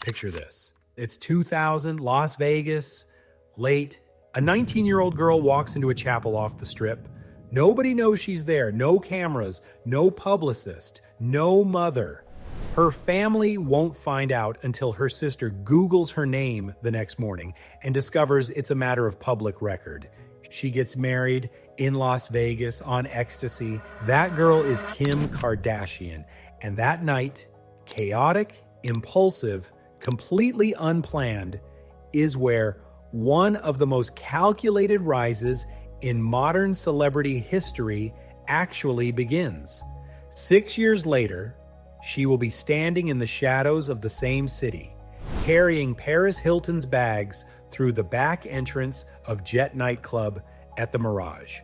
Picture this. It's 2000, Las Vegas, late. A 19-year-old girl walks into a chapel off the Strip. Nobody knows she's there. No cameras, no publicist, no mother. Her family won't find out until her sister Googles her name the next morning and discovers it's a matter of public record. She gets married in Las Vegas on ecstasy. That girl is Kim Kardashian. And that night, chaotic, impulsive, completely unplanned, is where one of the most calculated rises in modern celebrity history actually begins. 6 years later, she will be standing in the shadows of the same city, carrying Paris Hilton's bags through the back entrance of Jet nightclub at the Mirage.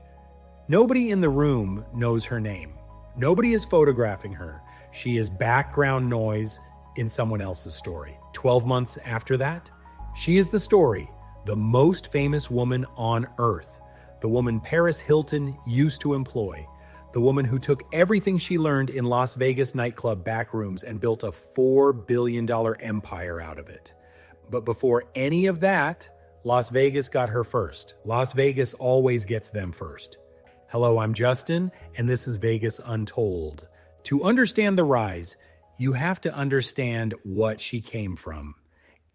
Nobody in the room knows her name. Nobody is photographing her. She is background noise in someone else's story. 12 months after that, she is the story, the most famous woman on earth, the woman Paris Hilton used to employ, the woman who took everything she learned in Las Vegas nightclub backrooms and built a $4 billion empire out of it. But before any of that, Las Vegas got her first. Las Vegas always gets them first. Hello, I'm Justin, and this is Vegas Untold. To understand the rise, you have to understand what she came from.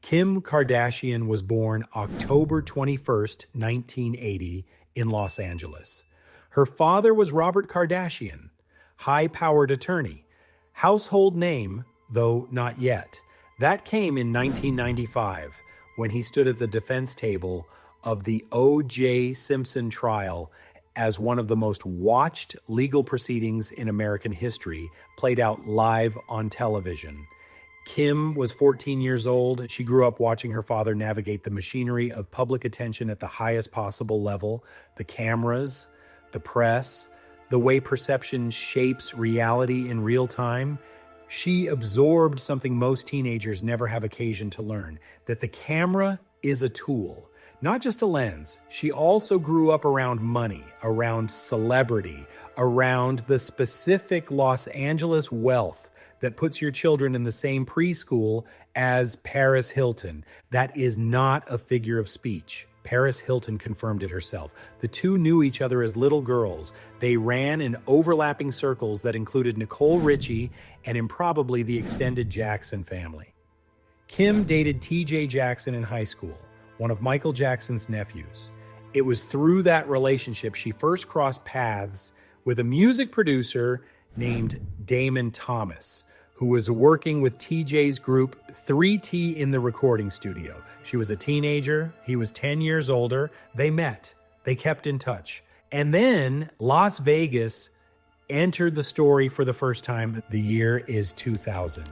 Kim Kardashian was born October 21st, 1980, in Los Angeles. Her father was Robert Kardashian, high-powered attorney. Household name, though not yet. That came in 1995, when he stood at the defense table of the O.J. Simpson trial as one of the most watched legal proceedings in American history, played out live on television. Kim was 14 years old. She grew up watching her father navigate the machinery of public attention at the highest possible level, the cameras, the press, the way perception shapes reality in real time. She absorbed something most teenagers never have occasion to learn, that the camera is a tool, not just a lens. She also grew up around money, around celebrity, around the specific Los Angeles wealth that puts your children in the same preschool as Paris Hilton. That is not a figure of speech. Paris Hilton confirmed it herself. The two knew each other as little girls. They ran in overlapping circles that included Nicole Richie and improbably the extended Jackson family. Kim dated T.J. Jackson in high school, one of Michael Jackson's nephews. It was through that relationship she first crossed paths with a music producer named Damon Thomas, who was working with TJ's group 3T in the recording studio. She was a teenager, he was 10 years older. They met, they kept in touch. And then Las Vegas entered the story for the first time. The year is 2000.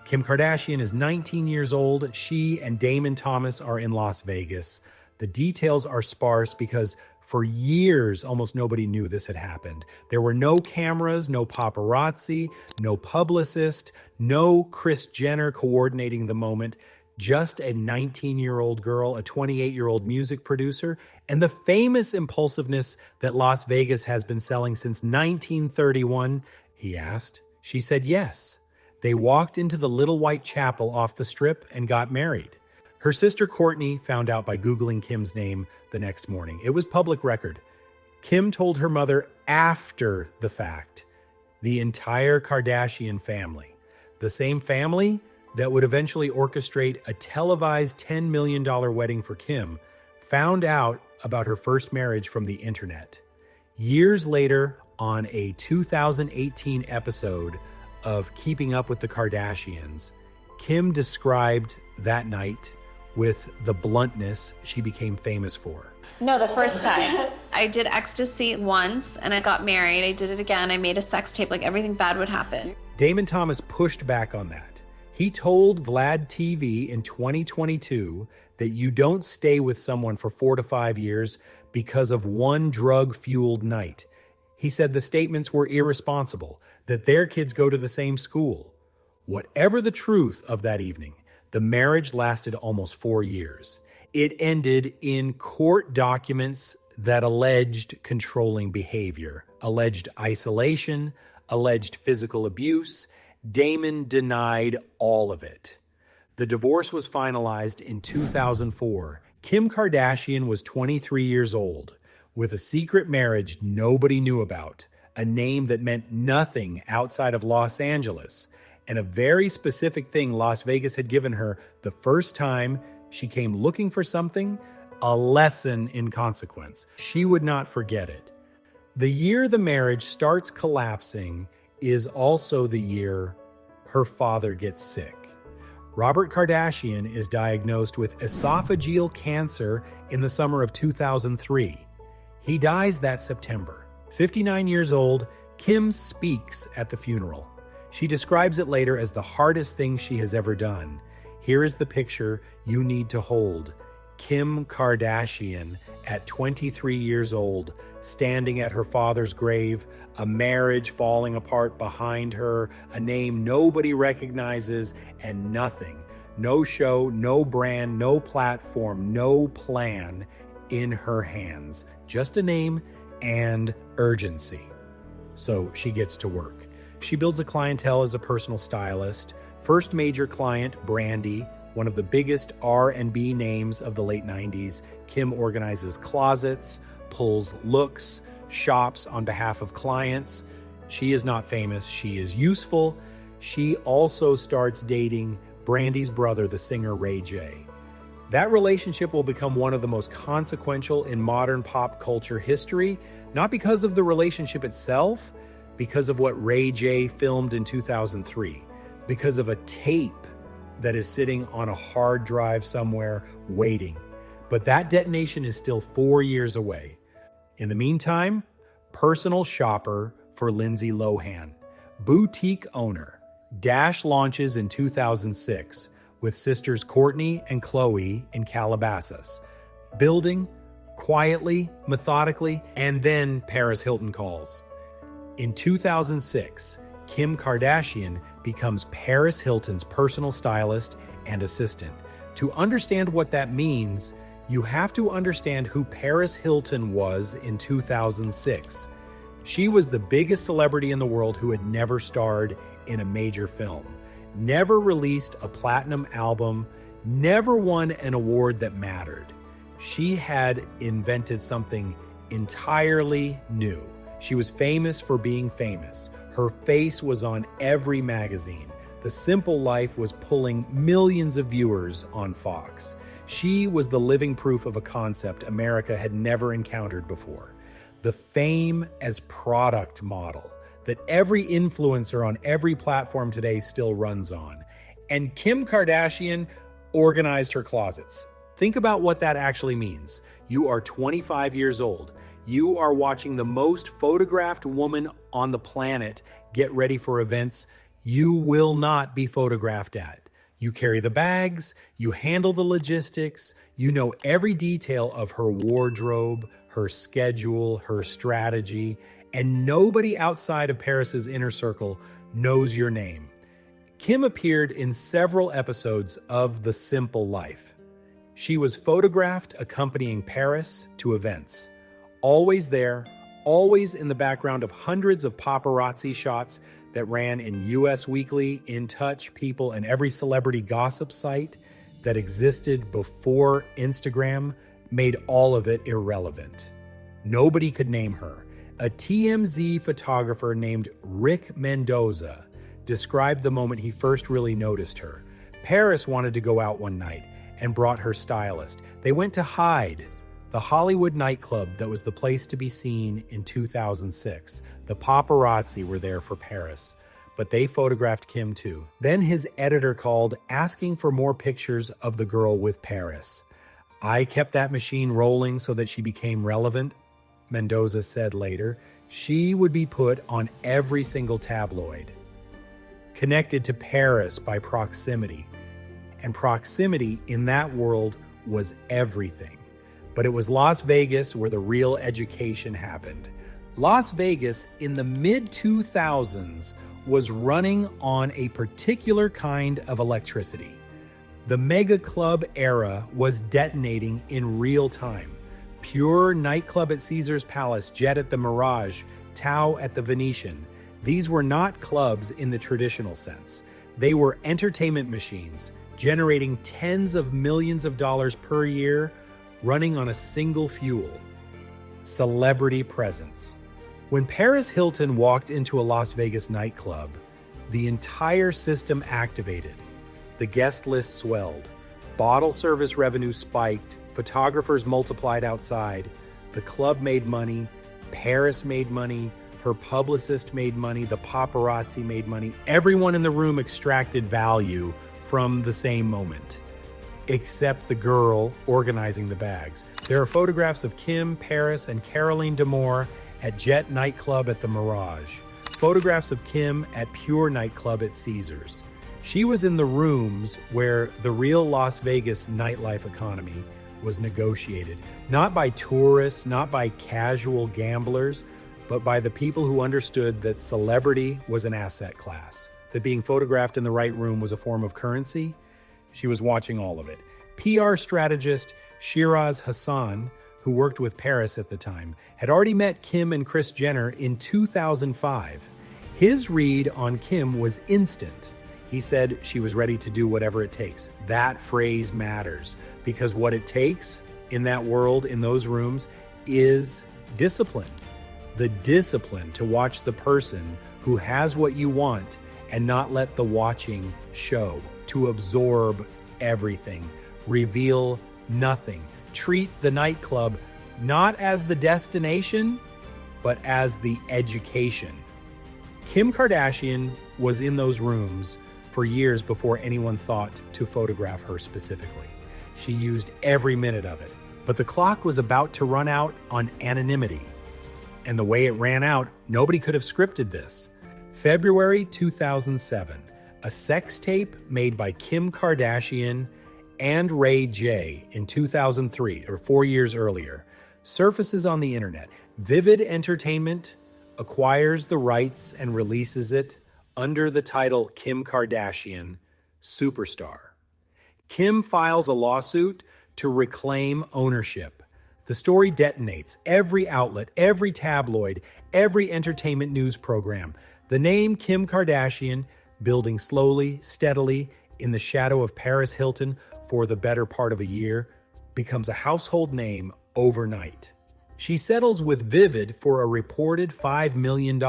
Kim Kardashian is 19 years old. She and Damon Thomas are in Las Vegas. The details are sparse because for years, almost nobody knew this had happened. There were no cameras, no paparazzi, no publicist, no Kris Jenner coordinating the moment, just a 19-year-old girl, a 28-year-old music producer, and the famous impulsiveness that Las Vegas has been selling since 1931, he asked. She said yes. They walked into the little white chapel off the Strip and got married. Her sister Courtney found out by Googling Kim's name the next morning. It was public record. Kim told her mother after the fact. The entire Kardashian family, the same family that would eventually orchestrate a televised $10 million wedding for Kim, found out about her first marriage from the internet. Years later, on a 2018 episode of Keeping Up with the Kardashians, Kim described that night with the bluntness she became famous for. No, the first time. I did ecstasy once and I got married. I did it again. I made a sex tape, like everything bad would happen. Damon Thomas pushed back on that. He told Vlad TV in 2022 that you don't stay with someone for 4 to 5 years because of one drug-fueled night. He said the statements were irresponsible, that their kids go to the same school. Whatever the truth of that evening, the marriage lasted almost 4 years. It ended in court documents that alleged controlling behavior, alleged isolation, alleged physical abuse. Damon denied all of it. The divorce was finalized in 2004. Kim Kardashian was 23 years old, with a secret marriage nobody knew about, a name that meant nothing outside of Los Angeles, and a very specific thing Las Vegas had given her the first time she came looking for something, a lesson in consequence. She would not forget it. The year the marriage starts collapsing is also the year her father gets sick. Robert Kardashian is diagnosed with esophageal cancer in the summer of 2003. He dies that September. 59 years old, Kim speaks at the funeral. She describes it later as the hardest thing she has ever done. Here is the picture you need to hold. Kim Kardashian, at 23 years old, standing at her father's grave, a marriage falling apart behind her, a name nobody recognizes, and nothing. No show, no brand, no platform, no plan in her hands. Just a name and urgency. So she gets to work. She builds a clientele as a personal stylist. First major client, Brandy, one of the biggest R&B names of the late 90s. Kim organizes closets, pulls looks, shops on behalf of clients. She is not famous, she is useful. She also starts dating Brandy's brother, the singer Ray J. That relationship will become one of the most consequential in modern pop culture history, not because of the relationship itself, because of what Ray J filmed in 2003, because of a tape that is sitting on a hard drive somewhere waiting. But that detonation is still 4 years away. In the meantime, personal shopper for Lindsay Lohan, boutique owner. Dash launches in 2006 with sisters Courtney and Khloe in Calabasas. Building quietly, methodically, and then Paris Hilton calls. In 2006, Kim Kardashian becomes Paris Hilton's personal stylist and assistant. To understand what that means, you have to understand who Paris Hilton was in 2006. She was the biggest celebrity in the world who had never starred in a major film, never released a platinum album, never won an award that mattered. She had invented something entirely new. She was famous for being famous. Her face was on every magazine. The Simple Life was pulling millions of viewers on Fox. She was the living proof of a concept America had never encountered before. The fame as product model that every influencer on every platform today still runs on. And Kim Kardashian organized her closets. Think about what that actually means. You are 25 years old. You are watching the most photographed woman on the planet get ready for events you will not be photographed at. You carry the bags, you handle the logistics, you know every detail of her wardrobe, her schedule, her strategy, and nobody outside of Paris's inner circle knows your name. Kim appeared in several episodes of The Simple Life. She was photographed accompanying Paris to events. Always there, always in the background of hundreds of paparazzi shots that ran in US Weekly, In Touch, People, and every celebrity gossip site that existed before Instagram made all of it irrelevant. Nobody could name her. A TMZ photographer named Rick Mendoza described the moment he first really noticed her. Paris wanted to go out one night and brought her stylist. They went to Hyde, the Hollywood nightclub that was the place to be seen in 2006. The paparazzi were there for Paris, but they photographed Kim too. Then his editor called asking for more pictures of the girl with Paris. I kept that machine rolling so that she became relevant, Mendoza said later. She would be put on every single tabloid. Connected to Paris by proximity. And proximity in that world was everything. But it was Las Vegas where the real education happened. Las Vegas in the mid-2000s was running on a particular kind of electricity. The megaclub era was detonating in real time. Pure nightclub at Caesar's Palace, Jet at the Mirage, Tao at the Venetian. These were not clubs in the traditional sense. They were entertainment machines, generating tens of millions of dollars per year, running on a single fuel: celebrity presence. When Paris Hilton walked into a Las Vegas nightclub, the entire system activated. The guest list swelled. Bottle service revenue spiked. Photographers multiplied outside. The club made money. Paris made money. Her publicist made money. The paparazzi made money. Everyone in the room extracted value from the same moment, except the girl organizing the bags. There are photographs of Kim, Paris, and Caroline D'Amour at Jet nightclub at the Mirage. Photographs of Kim at Pure nightclub at Caesars. She was in the rooms where the real Las Vegas nightlife economy was negotiated, not by tourists, not by casual gamblers, but by the people who understood that celebrity was an asset class, that being photographed in the right room was a form of currency. She was watching all of it. PR strategist Shiraz Hassan, who worked with Paris at the time, had already met Kim and Kris Jenner in 2005. His read on Kim was instant. He said she was ready to do whatever it takes. That phrase matters, because what it takes in that world, in those rooms, is discipline. The discipline to watch the person who has what you want and not let the watching show, to absorb everything, reveal nothing. Treat the nightclub not as the destination, but as the education. Kim Kardashian was in those rooms for years before anyone thought to photograph her specifically. She used every minute of it. But the clock was about to run out on anonymity. And the way it ran out, nobody could have scripted this. February 2007, a sex tape made by Kim Kardashian and Ray J in 2003, or 4 years earlier, surfaces on the internet. Vivid Entertainment acquires the rights and releases it under the title Kim Kardashian Superstar. Kim files a lawsuit to reclaim ownership. The story detonates every outlet, every tabloid, every entertainment news program. The name Kim Kardashian, building slowly, steadily, in the shadow of Paris Hilton for the better part of a year, becomes a household name overnight. She settles with Vivid for a reported $5 million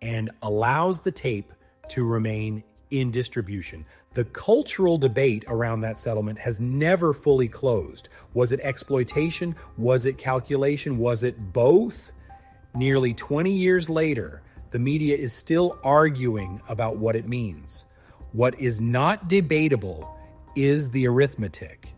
and allows the tape to remain in distribution. The cultural debate around that settlement has never fully closed. Was it exploitation? Was it calculation? Was it both? Nearly 20 years later, the media is still arguing about what it means. What is not debatable is the arithmetic.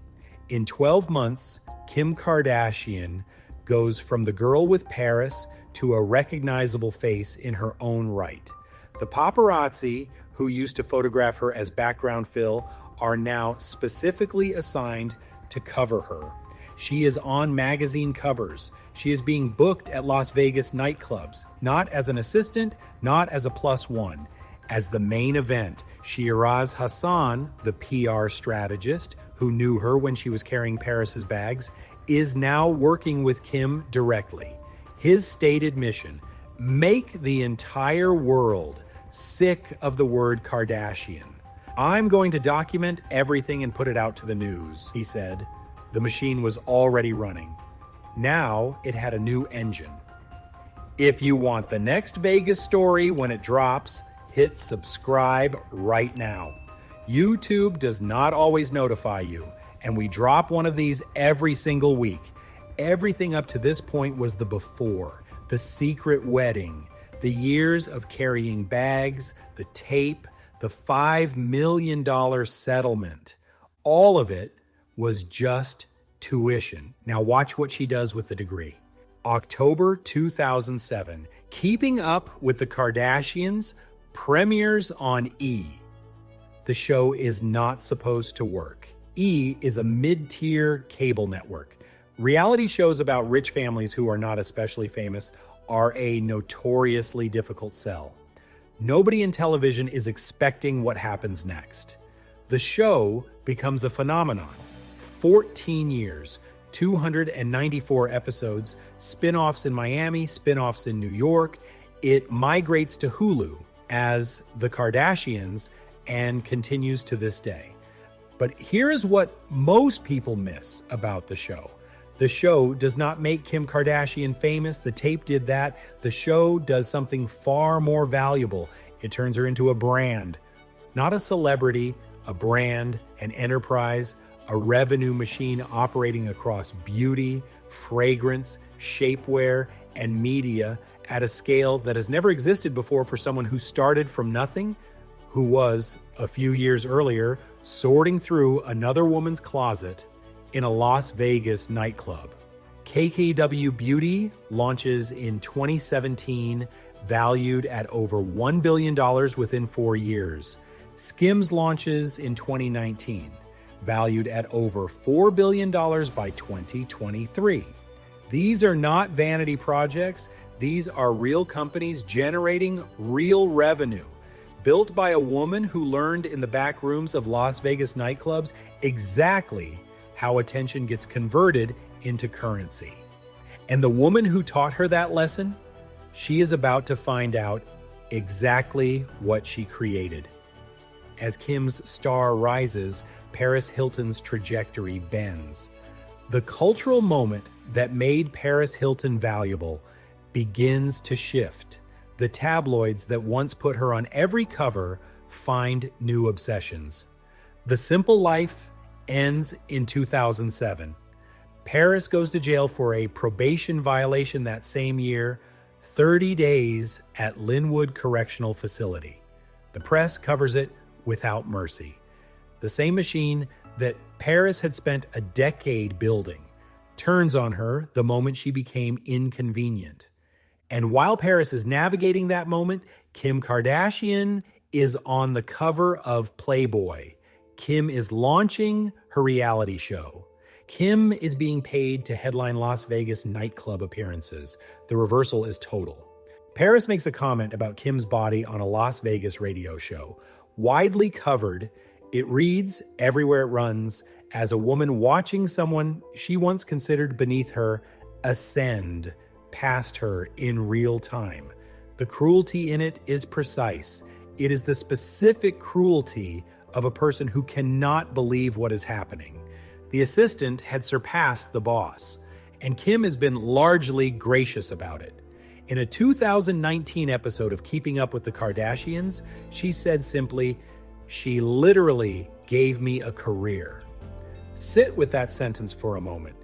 In 12 months, Kim Kardashian goes from the girl with Paris to a recognizable face in her own right. The paparazzi who used to photograph her as background fill are now specifically assigned to cover her. She is on magazine covers. She is being booked at Las Vegas nightclubs, not as an assistant, not as a plus one, as the main event. Shiraz Hassan, the PR strategist who knew her when she was carrying Paris's bags, is now working with Kim directly. His stated mission: make the entire world sick of the word Kardashian. I'm going to document everything and put it out to the news, he said. The machine was already running. Now it had a new engine. If you want the next Vegas story when it drops, hit subscribe right now. YouTube does not always notify you, and we drop one of these every single week. Everything up to this point was the before, the secret wedding, the years of carrying bags, the tape, the $5 million settlement. All of it was just tuition. Now watch what she does with the degree. October 2007, Keeping Up with the Kardashians premieres on E! The show is not supposed to work. E! is a mid-tier cable network. Reality shows about rich families who are not especially famous are a notoriously difficult sell. Nobody in television is expecting what happens next. The show becomes a phenomenon. 14 years, 294 episodes, spin-offs in Miami, spin-offs in New York. It migrates to Hulu as The Kardashians and continues to this day. But here is what most people miss about the show. The show does not make Kim Kardashian famous. The tape did that. The show does something far more valuable. It turns her into a brand. Not a celebrity, a brand, an enterprise, a revenue machine operating across beauty, fragrance, shapewear, and media at a scale that has never existed before for someone who started from nothing, who was, a few years earlier, sorting through another woman's closet in a Las Vegas nightclub. KKW Beauty launches in 2017, valued at over $1 billion within 4 years. SKIMS launches in 2019, valued at over $4 billion by 2023. These are not vanity projects. These are real companies generating real revenue, built by a woman who learned in the back rooms of Las Vegas nightclubs exactly how attention gets converted into currency. And the woman who taught her that lesson, she is about to find out exactly what she created. As Kim's star rises, Paris Hilton's trajectory bends. The cultural moment that made Paris Hilton valuable begins to shift. The tabloids that once put her on every cover find new obsessions. The Simple Life ends in 2007. Paris goes to jail for a probation violation that same year, 30 days at Linwood Correctional Facility. The press covers it without mercy. The same machine that Paris had spent a decade building turns on her the moment she became inconvenient. And while Paris is navigating that moment, Kim Kardashian is on the cover of Playboy. Kim is launching her reality show. Kim is being paid to headline Las Vegas nightclub appearances. The reversal is total. Paris makes a comment about Kim's body on a Las Vegas radio show. Widely covered, it reads everywhere it runs as a woman watching someone she once considered beneath her ascend past her in real time. The cruelty in it is precise. It is the specific cruelty of a person who cannot believe what is happening. The assistant had surpassed the boss, and Kim has been largely gracious about it. In a 2019 episode of Keeping Up with the Kardashians, she said simply, "She literally gave me a career." Sit with that sentence for a moment.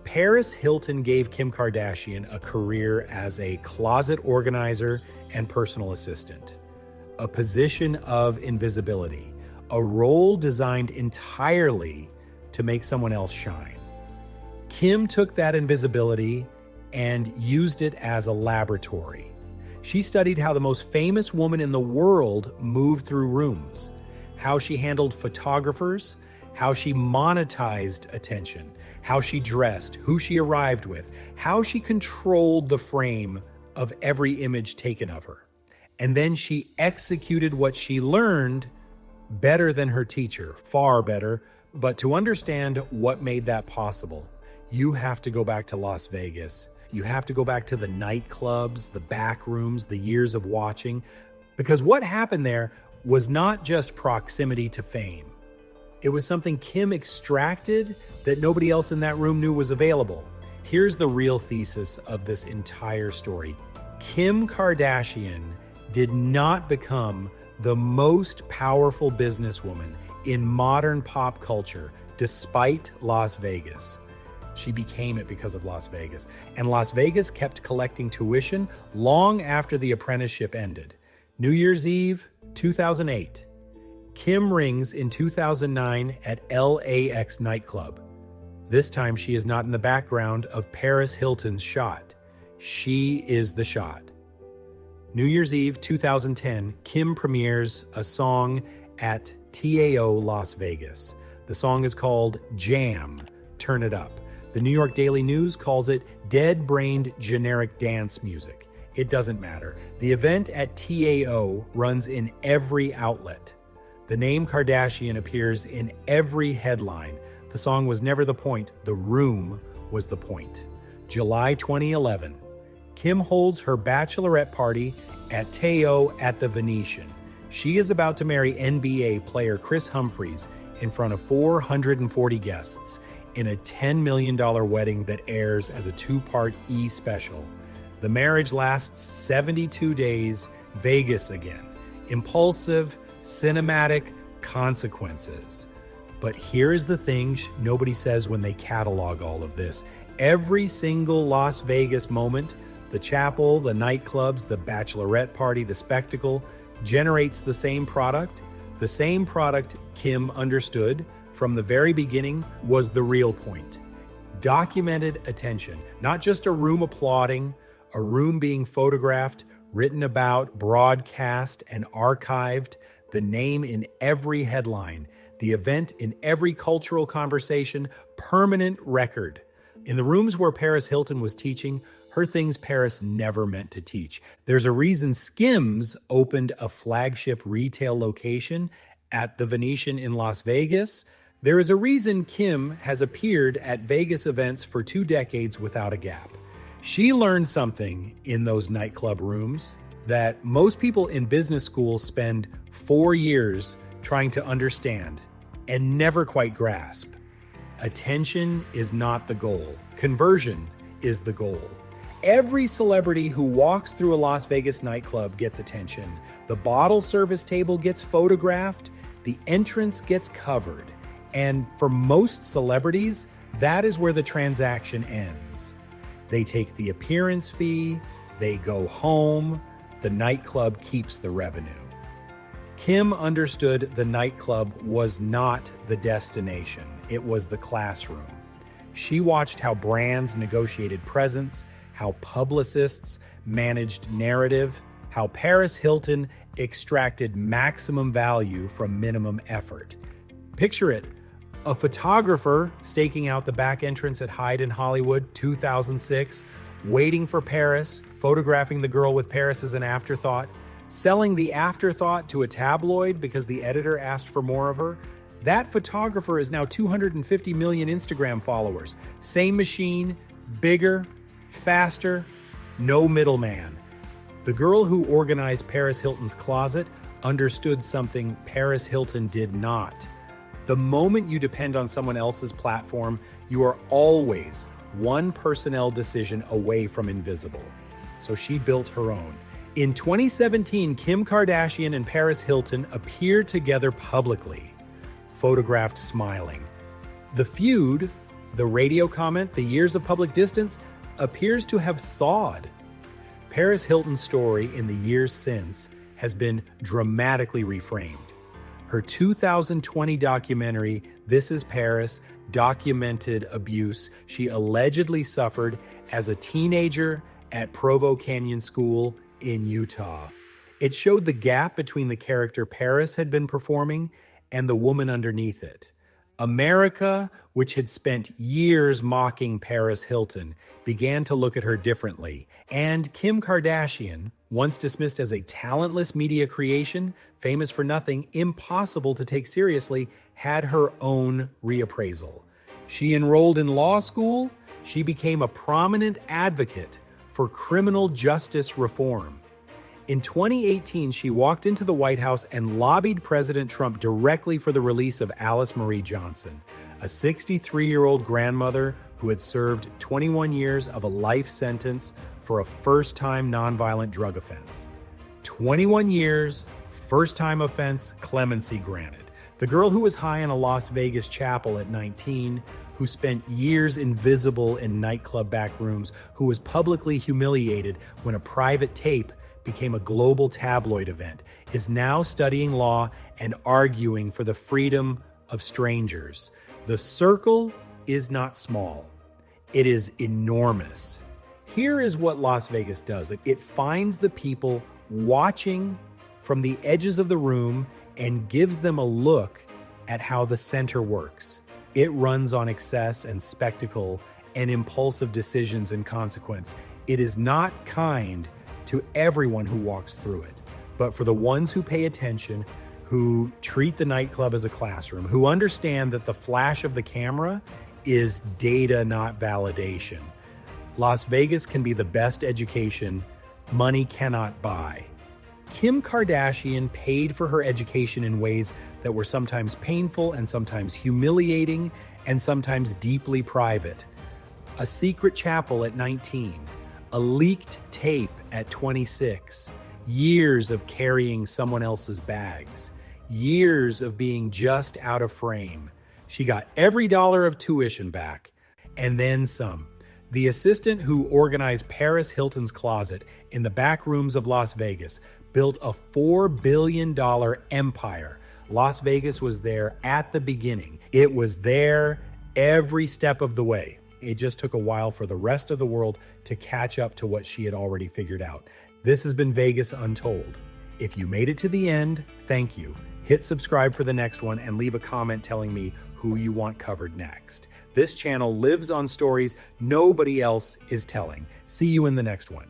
Paris Hilton gave Kim Kardashian a career as a closet organizer and personal assistant, a position of invisibility, a role designed entirely to make someone else shine. Kim took that invisibility and used it as a laboratory. She studied how the most famous woman in the world moved through rooms, how she handled photographers, how she monetized attention, how she dressed, who she arrived with, how she controlled the frame of every image taken of her. And then she executed what she learned better than her teacher, far better. But to understand what made that possible, you have to go back to Las Vegas. You have to go back to the nightclubs, the back rooms, the years of watching, because what happened there was not just proximity to fame. It was something Kim extracted that nobody else in that room knew was available. Here's the real thesis of this entire story. Kim Kardashian did not become the most powerful businesswoman in modern pop culture despite Las Vegas. She became it because of Las Vegas. And Las Vegas kept collecting tuition long after the Apprenticeship ended. New Year's Eve, 2008. Kim rings in 2009 at LAX nightclub. This time she is not in the background of Paris Hilton's shot. She is the shot. New Year's Eve 2010, Kim premieres a song at TAO Las Vegas. The song is called Jam, Turn It Up. The New York Daily News calls it dead-brained generic dance music. It doesn't matter. The event at TAO runs in every outlet. The name Kardashian appears in every headline. The song was never the point. The room was the point. July 2011. Kim holds her bachelorette party at Teo at the Venetian. She is about to marry NBA player Chris Humphries in front of 440 guests in a $10 million wedding that airs as a two-part E special. The marriage lasts 72 days, Vegas again. Impulsive, cinematic consequences. But here's the thing nobody says when they catalog all of this. Every single Las Vegas moment, the chapel, the nightclubs, the bachelorette party, the spectacle, generates the same product. The same product Kim understood from the very beginning was the real point. Documented attention, not just a room applauding, a room being photographed, written about, broadcast, and archived, the name in every headline, the event in every cultural conversation, permanent record. In the rooms where Paris Hilton was teaching, her things Paris never meant to teach. There's a reason SKIMS opened a flagship retail location at the Venetian in Las Vegas. There is a reason Kim has appeared at Vegas events for 2 decades without a gap. She learned something in those nightclub rooms that most people in business school spend 4 years trying to understand and never quite grasp. Attention is not the goal. Conversion is the goal. Every celebrity who walks through a Las Vegas nightclub gets attention. The bottle service table gets photographed. The entrance gets covered. And for most celebrities, that is where the transaction ends. They take the appearance fee, they go home, the nightclub keeps the revenue. Kim understood the nightclub was not the destination, it was the classroom. She watched how brands negotiated presence, how publicists managed narrative, how Paris Hilton extracted maximum value from minimum effort. Picture it, a photographer staking out the back entrance at Hyde in Hollywood, 2006, waiting for Paris, photographing the girl with Paris as an afterthought, selling the afterthought to a tabloid because the editor asked for more of her. That photographer is now 250 million Instagram followers. Same machine, bigger, faster, no middleman. The girl who organized Paris Hilton's closet understood something Paris Hilton did not. The moment you depend on someone else's platform, you are always one personnel decision away from invisible. So she built her own. In 2017, Kim Kardashian and Paris Hilton appeared together publicly, photographed smiling. The feud, the radio comment, the years of public distance, appears to have thawed. Paris Hilton's story in the years since has been dramatically reframed. Her 2020 documentary, This Is Paris, documented abuse she allegedly suffered as a teenager at Provo Canyon School in Utah. It showed the gap between the character Paris had been performing and the woman underneath it. America, which had spent years mocking Paris Hilton, began to look at her differently. And Kim Kardashian, once dismissed as a talentless media creation, famous for nothing, impossible to take seriously, had her own reappraisal. She enrolled in law school. She became a prominent advocate for criminal justice reform. In 2018, she walked into the White House and lobbied President Trump directly for the release of Alice Marie Johnson, a 63-year-old grandmother who had served 21 years of a life sentence for a first-time nonviolent drug offense. 21 years, first-time offense, clemency granted. The girl who was high in a Las Vegas chapel at 19, who spent years invisible in nightclub back rooms, who was publicly humiliated when a private tape became a global tabloid event, is now studying law and arguing for the freedom of strangers. The circle is not small. It is enormous. Here is what Las Vegas does. It finds the people watching from the edges of the room and gives them a look at how the center works. It runs on excess and spectacle and impulsive decisions and consequence. It is not kind to everyone who walks through it, but for the ones who pay attention, who treat the nightclub as a classroom, who understand that the flash of the camera is data, not validation. Las Vegas can be the best education money cannot buy. Kim Kardashian paid for her education in ways that were sometimes painful and sometimes humiliating and sometimes deeply private. A secret chapel at 19, a leaked tape at 26, years of carrying someone else's bags, years of being just out of frame. She got every dollar of tuition back, and then some. The assistant who organized Paris Hilton's closet in the back rooms of Las Vegas built a $4 billion empire. Las Vegas was there at the beginning. It was there every step of the way. It just took a while for the rest of the world to catch up to what she had already figured out. This has been Vegas Untold. If you made it to the end, thank you. Hit subscribe for the next one and leave a comment telling me who you want covered next. This channel lives on stories nobody else is telling. See you in the next one.